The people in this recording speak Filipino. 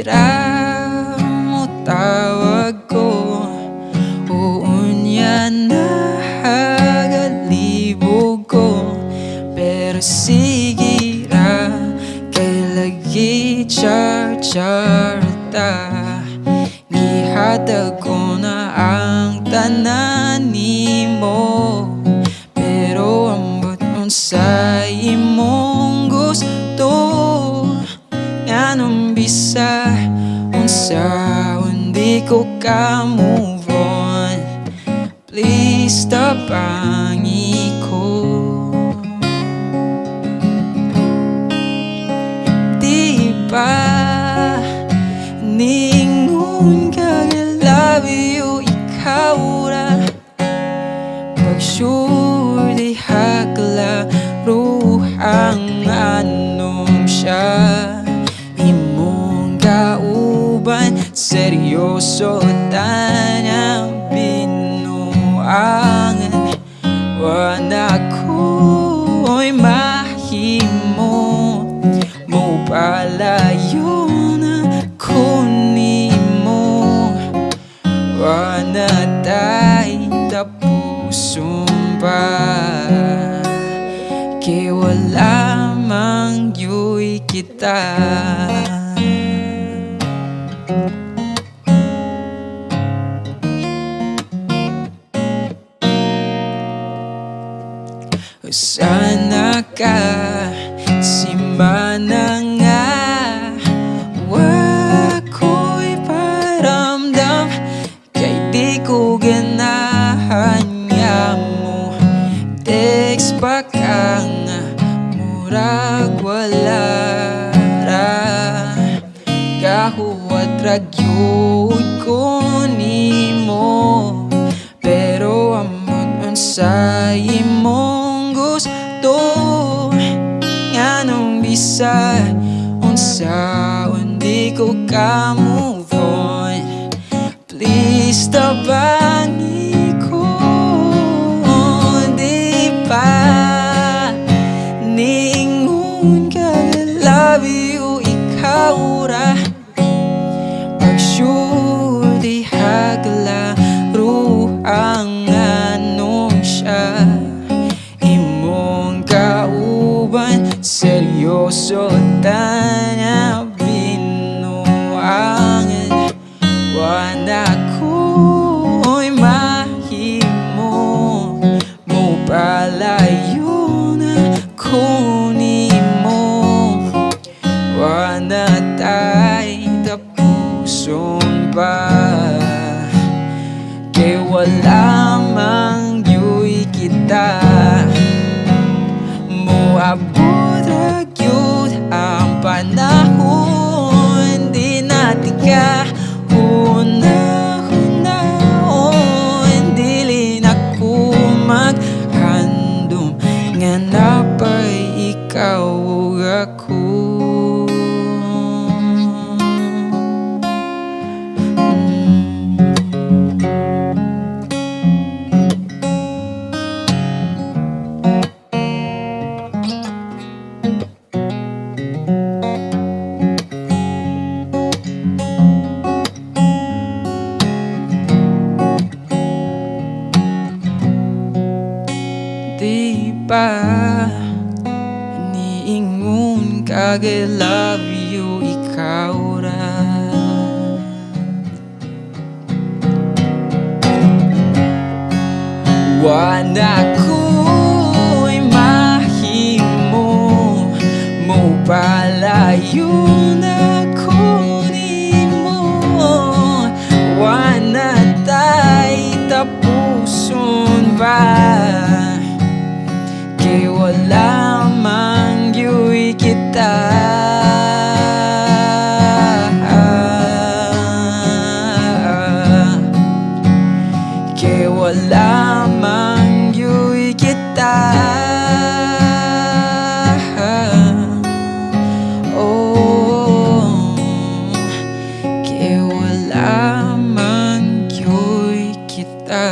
ira mo tawag ko, uunya na hagalibog ko. Pero sige ra, kay lagi char-charta, gihatag ko na ang tanan nimo. Pero ambot unsay imong gusto, nganong bisa unsaon di ko ka move on. Please tabangi ko. Di ba ningon ka I love you, ikaw ra pag sure di haglaro ang anom siya. Imong kauban seryoso tanang binuangan, wala ko'y mahimo, mo palayo na ko nimo. Wala tayo tapusong pa, kay wala mang yu'y kita. Sana ka simana nga, wa ko'y paramdam, kay di ko ganahan nga mo. Text pa ka nga, murag wala ra, gahuwat ragyod ko nimo. Pero amot unsay imong gusto, nganong bisa unsaon di ko ka move on. Please tabangi ko. Di ba ningon ka I love you, ikaw ra pag sure di haglaro ang anom siya. Imong kauban seryoso tana binuangan, wala ko'y mahimo, mo palayo na ko nimo. Wala tayo tapusong pa, kay wala mang yu'y kita. Moabot ra gyud ang panahon, di natin ka hunahunahon. Dili na ko maghandom nga napay ikaw ug ako. Di ba niingon ka I love you, ikaw ra wala ko'y mahimo, mo palayo na ko nimo. Wala tayo tapuson ba, kay wala mang yu'y kita. Kay wala mang yu'y kita. Oh, kay wala mang yu'y kita.